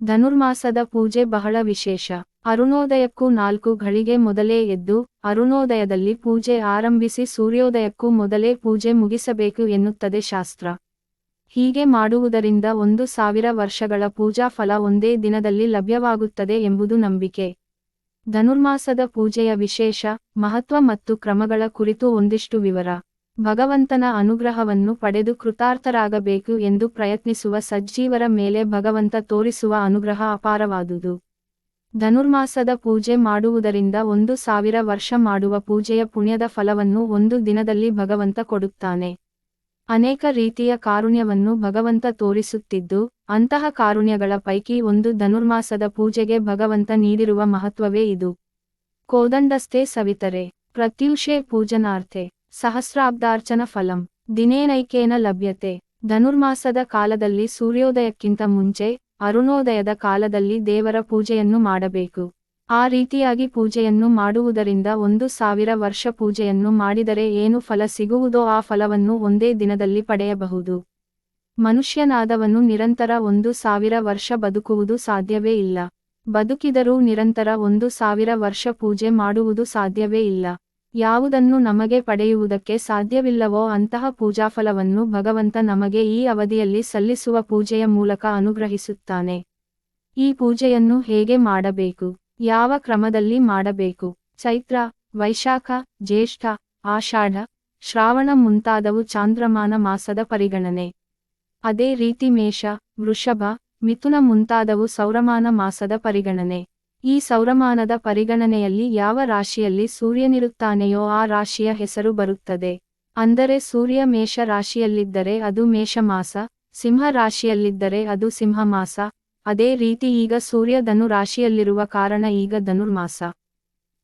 ಧನುರ್ಮಾಸದ ಪೂಜೆ ಬಹಳ ವಿಶೇಷ. ಅರುಣೋದಯಕ್ಕೂ 4 ಘಳಿಗೆ ಮೊದಲೇ ಎದ್ದು, ಅರುಣೋದಯದಲ್ಲಿ ಪೂಜೆ ಆರಂಭಿಸಿ ಸೂರ್ಯೋದಯಕ್ಕೂ ಮೊದಲೇ ಪೂಜೆ ಮುಗಿಸಬೇಕು ಎನ್ನುತ್ತದೆ ಶಾಸ್ತ್ರ. ಹೀಗೆ ಮಾಡುವುದರಿಂದ 1000 ವರ್ಷಗಳ ಪೂಜಾ ಫಲ ಒಂದೇ ದಿನದಲ್ಲಿ ಲಭ್ಯವಾಗುತ್ತದೆ ಎಂಬುದು ನಂಬಿಕೆ. ಧನುರ್ಮಾಸದ ಪೂಜೆಯ ವಿಶೇಷ, ಮಹತ್ವ ಮತ್ತು ಕ್ರಮಗಳ ಕುರಿತು ಒಂದಿಷ್ಟು ವಿವರ. ಭಗವಂತನ ಅನುಗ್ರಹವನ್ನು ಪಡೆದು ಕೃತಾರ್ಥರಾಗಬೇಕು ಎಂದು ಪ್ರಯತ್ನಿಸುವ ಸಜ್ಜೀವರ ಮೇಲೆ ಭಗವಂತ ತೋರಿಸುವ ಅನುಗ್ರಹ ಅಪಾರವಾದುದು. ಧನುರ್ಮಾಸದ ಪೂಜೆ ಮಾಡುವುದರಿಂದ 1000 ವರ್ಷ ಮಾಡುವ ಪೂಜೆಯ ಪುಣ್ಯದ ಫಲವನ್ನು ಒಂದು ದಿನದಲ್ಲಿ ಭಗವಂತ ಕೊಡುತ್ತಾನೆ. ಅನೇಕ ರೀತಿಯ ಕಾರುಣ್ಯವನ್ನು ಭಗವಂತ ತೋರಿಸುತ್ತಿದ್ದು, ಅಂತಹ ಕಾರುಣ್ಯಗಳ ಪೈಕಿ ಒಂದು ಧನುರ್ಮಾಸದ ಪೂಜೆಗೆ ಭಗವಂತ ನೀಡಿರುವ ಮಹತ್ವವೇ ಇದು. ಕೋದಂಡಸ್ಥೆ ಸವಿತರೆ ಪ್ರತ್ಯೂಷೆ ಪೂಜನಾರ್ಥೆ ಸಹಸ್ರಾಬ್ದಾರ್ಚನ ಫಲಂ ದಿನೇನೈಕೇನ ಲಭ್ಯತೆ. ಧನುರ್ಮಾಸದ ಕಾಲದಲ್ಲಿ ಸೂರ್ಯೋದಯಕ್ಕಿಂತ ಮುಂಚೆ, ಅರುಣೋದಯದ ಕಾಲದಲ್ಲಿ ದೇವರ ಪೂಜೆಯನ್ನು ಮಾಡಬೇಕು. ಆ ರೀತಿಯಾಗಿ ಪೂಜೆಯನ್ನು ಮಾಡುವುದರಿಂದ 1000 ವರ್ಷ ಪೂಜೆಯನ್ನು ಮಾಡಿದರೆ ಏನು ಫಲ ಸಿಗುವುದೋ ಆ ಫಲವನ್ನು ಒಂದೇ ದಿನದಲ್ಲಿ ಪಡೆಯಬಹುದು. ಮನುಷ್ಯನಾದವನು ನಿರಂತರ 1000 ವರ್ಷ ಬದುಕುವುದು ಸಾಧ್ಯವೇ ಇಲ್ಲ. ಬದುಕಿದರೂ ನಿರಂತರ 1000 ವರ್ಷ ಪೂಜೆ ಮಾಡುವುದು ಸಾಧ್ಯವೇ ಇಲ್ಲ. ಯಾವುದನ್ನು ನಮಗೆ ಪಡೆಯುವುದಕ್ಕೆ ಸಾಧ್ಯವಿಲ್ಲವೋ ಅಂತಹ ಪೂಜಾಫಲವನ್ನು ಭಗವಂತ ನಮಗೆ ಈ ಅವಧಿಯಲ್ಲಿ ಸಲ್ಲಿಸುವ ಪೂಜೆಯ ಮೂಲಕ ಅನುಗ್ರಹಿಸುತ್ತಾನೆ. ಈ ಪೂಜೆಯನ್ನು ಹೇಗೆ ಮಾಡಬೇಕು, ಯಾವ ಕ್ರಮದಲ್ಲಿ ಮಾಡಬೇಕು? ಚೈತ್ರ, ವೈಶಾಖ, ಜ್ಯೇಷ್ಠ, ಆಷಾಢ, ಶ್ರಾವಣ ಮುಂತಾದವು ಚಾಂದ್ರಮಾನ ಮಾಸದ ಪರಿಗಣನೆ. ಅದೇ ರೀತಿ ಮೇಷ, ವೃಷಭ, ಮಿಥುನ ಮುಂತಾದವು ಸೌರಮಾನ ಮಾಸದ ಪರಿಗಣನೆ. ಈ ಸೌರಮಾನದ ಪರಿಗಣನೆಯಲ್ಲಿ ಯಾವ ರಾಶಿಯಲ್ಲಿ ಸೂರ್ಯನಿರುತ್ತಾನೆಯೋ ಆ ರಾಶಿಯ ಹೆಸರು ಬರುತ್ತದೆ. ಅಂದರೆ ಸೂರ್ಯ ಮೇಷ ರಾಶಿಯಲ್ಲಿದ್ದರೆ ಅದು ಮೇಷ ಮಾಸ, ಸಿಂಹ ರಾಶಿಯಲ್ಲಿದ್ದರೆ ಅದು ಸಿಂಹ ಮಾಸ. ಅದೇ ರೀತಿ ಈಗ ಸೂರ್ಯ ಧನು ರಾಶಿಯಲ್ಲಿರುವ ಕಾರಣ ಈಗ ಧನುರ್ಮಾಸ.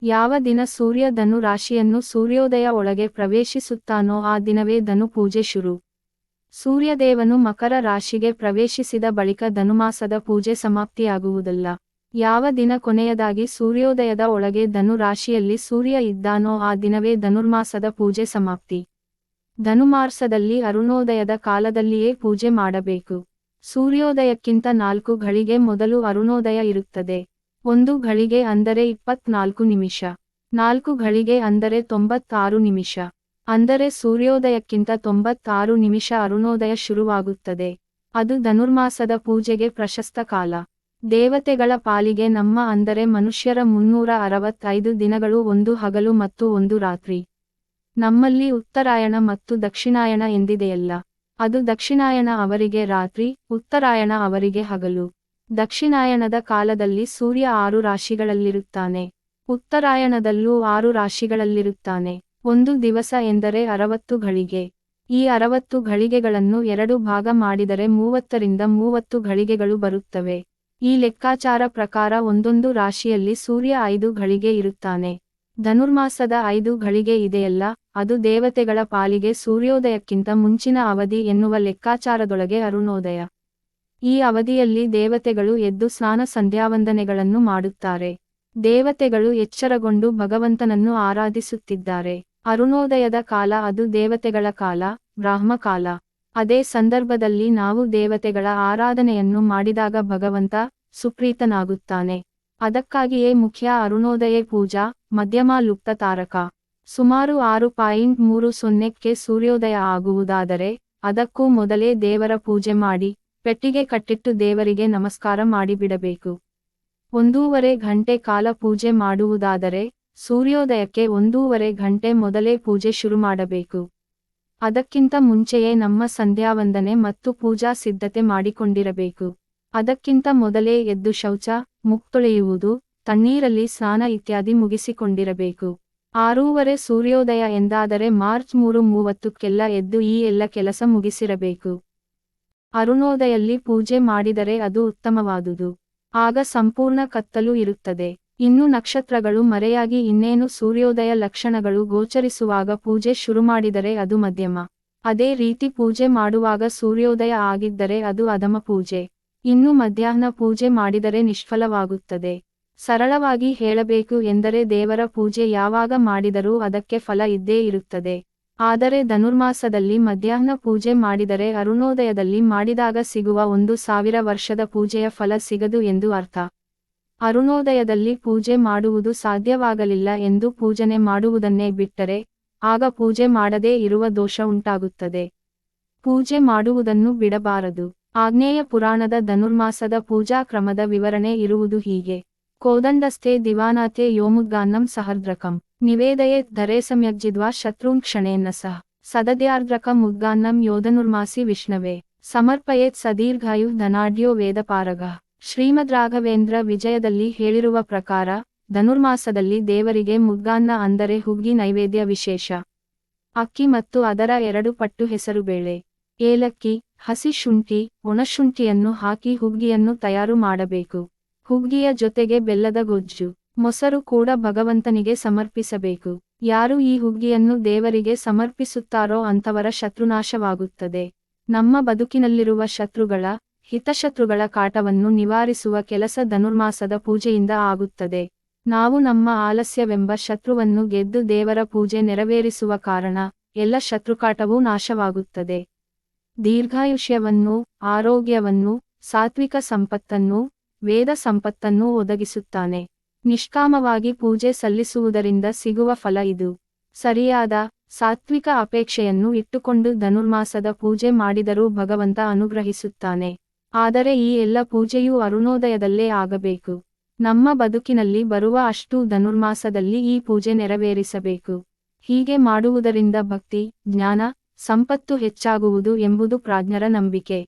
ಯಾವ ದಿನ ಸೂರ್ಯ ಧನು ರಾಶಿಯನ್ನು ಸೂರ್ಯೋದಯ ಒಳಗೆ ಪ್ರವೇಶಿಸುತ್ತಾನೋ ಆ ದಿನವೇ ಧನು ಪೂಜೆ ಶುರು. ಸೂರ್ಯದೇವನು ಮಕರ ರಾಶಿಗೆ ಪ್ರವೇಶಿಸಿದ ಬಳಿಕ ಧನುಮಾಸದ ಪೂಜೆ ಸಮಾಪ್ತಿಯಾಗುವುದಲ್ಲ. ಯಾವ ದಿನ ಕೊನೆಯದಾಗಿ ಸೂರ್ಯೋದಯದ ಒಳಗೆ ಧನು ರಾಶಿಯಲ್ಲಿ ಸೂರ್ಯ ಇದ್ದಾನೋ ಆ ದಿನವೇ ಧನುರ್ಮಾಸದ ಪೂಜೆ ಸಮಾಪ್ತಿ. ಧನುಮಾಸದಲ್ಲಿ ಅರುಣೋದಯದ ಕಾಲದಲ್ಲಿಯೇ ಪೂಜೆ ಮಾಡಬೇಕು. ಸೂರ್ಯೋದಯಕ್ಕಿಂತ 4 ಘಳಿಗೆ ಮೊದಲು ಅರುಣೋದಯ ಇರುತ್ತದೆ. 1 ಘಳಿಗೆ ಅಂದರೆ 24 ನಿಮಿಷ, 4 ಘಳಿಗೆ ಅಂದರೆ 96 ನಿಮಿಷ. ಅಂದರೆ ಸೂರ್ಯೋದಯಕ್ಕಿಂತ 96 ನಿಮಿಷ ಅರುಣೋದಯ ಶುರುವಾಗುತ್ತದೆ. ಅದು ಧನುರ್ಮಾಸದ ಪೂಜೆಗೆ ಪ್ರಶಸ್ತ ಕಾಲ. ದೇವತೆಗಳ ಪಾಲಿಗೆ ನಮ್ಮ ಅಂದರೆ ಮನುಷ್ಯರ 365 ದಿನಗಳು ಒಂದು ಹಗಲು ಮತ್ತು ಒಂದು ರಾತ್ರಿ. ನಮ್ಮಲ್ಲಿ ಉತ್ತರಾಯಣ ಮತ್ತು ದಕ್ಷಿಣಾಯಣ ಎಂದಿದೆಯಲ್ಲ, ಅದು ದಕ್ಷಿಣಾಯಣ ಅವರಿಗೆ ರಾತ್ರಿ, ಉತ್ತರಾಯಣ ಅವರಿಗೆ ಹಗಲು. ದಕ್ಷಿಣಾಯಣದ ಕಾಲದಲ್ಲಿ ಸೂರ್ಯ 6 ರಾಶಿಗಳಲ್ಲಿರುತ್ತಾನೆ, ಉತ್ತರಾಯಣದಲ್ಲೂ 6 ರಾಶಿಗಳಲ್ಲಿರುತ್ತಾನೆ. ಒಂದು ದಿವಸ ಎಂದರೆ 60 ಘಳಿಗೆ. ಈ 60 ಘಳಿಗೆಗಳನ್ನು 2 ಭಾಗ ಮಾಡಿದರೆ 30 ರಿಂದ 30 ಘಳಿಗೆಗಳು ಬರುತ್ತವೆ. ಈ ಲೆಕ್ಕಾಚಾರ ಪ್ರಕಾರ ಒಂದೊಂದು ರಾಶಿಯಲ್ಲಿ ಸೂರ್ಯ 5 ಘಳಿಗೆ ಇರುತ್ತಾನೆ. ಧನುರ್ಮಾಸದ 5 ಘಳಿಗೆ ಇದೆಯಲ್ಲ, ಅದು ದೇವತೆಗಳ ಪಾಲಿಗೆ ಸೂರ್ಯೋದಯಕ್ಕಿಂತ ಮುಂಚಿನ ಅವಧಿ ಎನ್ನುವ ಲೆಕ್ಕಾಚಾರದೊಳಗೆ ಅರುಣೋದಯ. ಈ ಅವಧಿಯಲ್ಲಿ ದೇವತೆಗಳು ಎದ್ದು ಸ್ನಾನ ಸಂಧ್ಯಾವಂದನೆಗಳನ್ನು ಮಾಡುತ್ತಾರೆ. ದೇವತೆಗಳು ಎಚ್ಚರಗೊಂಡು ಭಗವಂತನನ್ನು ಆರಾಧಿಸುತ್ತಿದ್ದಾರೆ. ಅರುಣೋದಯದ ಕಾಲ ಅದು ದೇವತೆಗಳ ಕಾಲ, ಬ್ರಾಹ್ಮಕಾಲ. ಅದೇ ಸಂದರ್ಭದಲ್ಲಿ ನಾವು ದೇವತೆಗಳ ಆರಾಧನೆಯನ್ನು ಮಾಡಿದಾಗ ಭಗವಂತ ಸುಪ್ರೀತನಾಗುತ್ತಾನೆ. ಅದಕ್ಕಾಗಿಯೇ ಮುಖ್ಯ ಅರುಣೋದಯ ಪೂಜಾ, ಮಧ್ಯಮ ಲುಪ್ತ ತಾರಕ. ಸುಮಾರು 6.30ಕ್ಕೆ ಸೂರ್ಯೋದಯ ಆಗುವುದಾದರೆ ಅದಕ್ಕೂ ಮೊದಲೇ ದೇವರ ಪೂಜೆ ಮಾಡಿ, ಪೆಟ್ಟಿಗೆ ಕಟ್ಟಿಟ್ಟು ದೇವರಿಗೆ ನಮಸ್ಕಾರ ಮಾಡಿಬಿಡಬೇಕು. 1.5 ಗಂಟೆ ಕಾಲ ಪೂಜೆ ಮಾಡುವುದಾದರೆ ಸೂರ್ಯೋದಯಕ್ಕೆ 1.5 ಗಂಟೆ ಮೊದಲೇ ಪೂಜೆ ಶುರು ಮಾಡಬೇಕು. ಅದಕ್ಕಿಂತ ಮುಂಚೆಯೇ ನಮ್ಮ ಸಂಧ್ಯಾವಂದನೆ ಮತ್ತು ಪೂಜಾ ಸಿದ್ಧತೆ ಮಾಡಿಕೊಂಡಿರಬೇಕು. ಅದಕ್ಕಿಂತ ಮೊದಲೇ ಎದ್ದು ಶೌಚ, ಮುಕ್ತೊಳೆಯುವುದು, ತಣ್ಣೀರಲ್ಲಿ ಸ್ನಾನ ಇತ್ಯಾದಿ ಮುಗಿಸಿಕೊಂಡಿರಬೇಕು. 6:30 ಸೂರ್ಯೋದಯ ಎಂದಾದರೆ ಮಾರ್ಚ್ 3:30ಕ್ಕೆಲ್ಲ ಎದ್ದು ಈ ಎಲ್ಲ ಕೆಲಸ ಮುಗಿಸಿರಬೇಕು. ಅರುಣೋದಯಲ್ಲಿ ಪೂಜೆ ಮಾಡಿದರೆ ಅದು ಉತ್ತಮವಾದುದು. ಆಗ ಸಂಪೂರ್ಣ ಕತ್ತಲು ಇರುತ್ತದೆ. ಇನ್ನು ನಕ್ಷತ್ರಗಳು ಮರೆಯಾಗಿ ಇನ್ನೇನು ಸೂರ್ಯೋದಯ ಲಕ್ಷಣಗಳು ಗೋಚರಿಸುವಾಗ ಪೂಜೆ ಶುರುಮಾಡಿದರೆ ಅದು ಮಧ್ಯಮ. ಅದೇ ರೀತಿ ಪೂಜೆ ಮಾಡುವಾಗ ಸೂರ್ಯೋದಯ ಆಗಿದ್ದರೆ ಅದು ಅಧಮ ಪೂಜೆ. ಇನ್ನು ಮಧ್ಯಾಹ್ನ ಪೂಜೆ ಮಾಡಿದರೆ ನಿಷ್ಫಲವಾಗುತ್ತದೆ. ಸರಳವಾಗಿ ಹೇಳಬೇಕು ಎಂದರೆ ದೇವರ ಪೂಜೆ ಯಾವಾಗ ಮಾಡಿದರೂ ಅದಕ್ಕೆ ಫಲ ಇದ್ದೇ ಇರುತ್ತದೆ. ಆದರೆ ಧನುರ್ಮಾಸದಲ್ಲಿ ಮಧ್ಯಾಹ್ನ ಪೂಜೆ ಮಾಡಿದರೆ ಅರುಣೋದಯದಲ್ಲಿ ಮಾಡಿದಾಗ ಸಿಗುವ 1000 ವರ್ಷದ ಪೂಜೆಯ ಫಲ ಸಿಗದು ಎಂದು ಅರ್ಥ. ಅರುಣೋದಯದಲ್ಲಿ ಪೂಜೆ ಮಾಡುವುದು ಸಾಧ್ಯವಾಗಲಿಲ್ಲ ಎಂದು ಪೂಜನೆ ಮಾಡುವುದನ್ನೇ ಬಿಟ್ಟರೆ, ಆಗ ಪೂಜೆ ಮಾಡದೇ ಇರುವ ದೋಷ ಉಂಟಾಗುತ್ತದೆ. ಪೂಜೆ ಮಾಡುವುದನ್ನು ಬಿಡಬಾರದು. ಆಗ್ನೇಯ ಪುರಾಣದ ಧನುರ್ಮಾಸದ ಪೂಜಾ ಕ್ರಮದ ವಿವರಣೆ ಇರುವುದು ಹೀಗೆ. ಕೋದಂಡಸ್ಥೆ ದಿವಾನಾಥೆ ಯೋಮುದ್ಗಾನ್ನಂ ಸಹರ್ದ್ರಕಂ ನಿವೇದಯೇತ್ ಧರೆ ಸಮ್ಯಕ್ಜಿದ್ವಾ ಶತ್ರುನ್ ಕ್ಷಣೇನ ಸಹ ಸದದ್ಯಾರ್ದ್ರಕ ಮುದ್ಗಾನ್ನಂ ಯೋಧನುರ್ಮಾಸಿ ವಿಷ್ಣವೇ ಸಮರ್ಪಯೇತ್ ಸದೀರ್ಘಾಯು ಧನಾಢ್ಯೋ ವೇದಪಾರಗ. ಶ್ರೀಮದ್ ರಾಘವೇಂದ್ರ ವಿಜಯದಲ್ಲಿ ಹೇಳಿರುವ ಪ್ರಕಾರ, ಧನುರ್ಮಾಸದಲ್ಲಿ ದೇವರಿಗೆ ಮುದ್ಗಾನ್ನ ಅಂದರೆ ಹುಗ್ಗಿ ನೈವೇದ್ಯ ವಿಶೇಷ. ಅಕ್ಕಿ ಮತ್ತು ಅದರ 2 ಪಟ್ಟು ಹೆಸರುಬೇಳೆ, ಏಲಕ್ಕಿ, ಹಸಿ ಶುಂಠಿ, ಒಣಶುಂಠಿಯನ್ನು ಹಾಕಿ ಹುಗ್ಗಿಯನ್ನು ತಯಾರು ಮಾಡಬೇಕು. ಹುಗ್ಗಿಯ ಜೊತೆಗೆ ಬೆಲ್ಲದ ಗೊಜ್ಜು, ಮೊಸರು ಕೂಡ ಭಗವಂತನಿಗೆ ಸಮರ್ಪಿಸಬೇಕು. ಯಾರು ಈ ಹುಗ್ಗಿಯನ್ನು ದೇವರಿಗೆ ಸಮರ್ಪಿಸುತ್ತಾರೋ ಅಂಥವರ ಶತ್ರುನಾಶವಾಗುತ್ತದೆ. ನಮ್ಮ ಬದುಕಿನಲ್ಲಿರುವ ಶತ್ರುಗಳ, ಹಿತಶತ್ರುಗಳ ಕಾಟವನ್ನು ನಿವಾರಿಸುವ ಕೆಲಸ ಧನುರ್ಮಾಸದ ಪೂಜೆಯಿಂದ ಆಗುತ್ತದೆ. ನಾವು ನಮ್ಮ ಆಲಸ್ಯವೆಂಬ ಶತ್ರುವನ್ನು ಗೆದ್ದು ದೇವರ ಪೂಜೆ ನೆರವೇರಿಸುವ ಕಾರಣ, ಎಲ್ಲ ಶತ್ರುಕಾಟವೂ ನಾಶವಾಗುತ್ತದೆ. ದೀರ್ಘಾಯುಷ್ಯವನ್ನೂ, ಆರೋಗ್ಯವನ್ನೂ, ಸಾತ್ವಿಕ ಸಂಪತ್ತನ್ನೂ, ವೇದ ಸಂಪತ್ತನ್ನೂ ಒದಗಿಸುತ್ತಾನೆ. ನಿಷ್ಕಾಮವಾಗಿ ಪೂಜೆ ಸಲ್ಲಿಸುವುದರಿಂದ ಸಿಗುವ ಫಲ ಇದು. ಸರಿಯಾದ, ಸಾತ್ವಿಕ ಅಪೇಕ್ಷೆಯನ್ನು ಇಟ್ಟುಕೊಂಡು ಧನುರ್ಮಾಸದ ಪೂಜೆ ಮಾಡಿದರೂ ಭಗವಂತ ಅನುಗ್ರಹಿಸುತ್ತಾನೆ. ಆದರೆ ಈ ಎಲ್ಲ ಪೂಜೆಯೂ ಅರುಣೋದಯದಲ್ಲೇ ಆಗಬೇಕು. ನಮ್ಮ ಬದುಕಿನಲ್ಲಿ ಬರುವ ಅಷ್ಟೂ ಧನುರ್ಮಾಸದಲ್ಲಿ ಈ ಪೂಜೆ ನೆರವೇರಿಸಬೇಕು. ಹೀಗೆ ಮಾಡುವುದರಿಂದ ಭಕ್ತಿ, ಜ್ಞಾನ, ಸಂಪತ್ತು ಹೆಚ್ಚಾಗುವುದು ಎಂಬುದು ಪ್ರಾಜ್ಞರ ನಂಬಿಕೆ.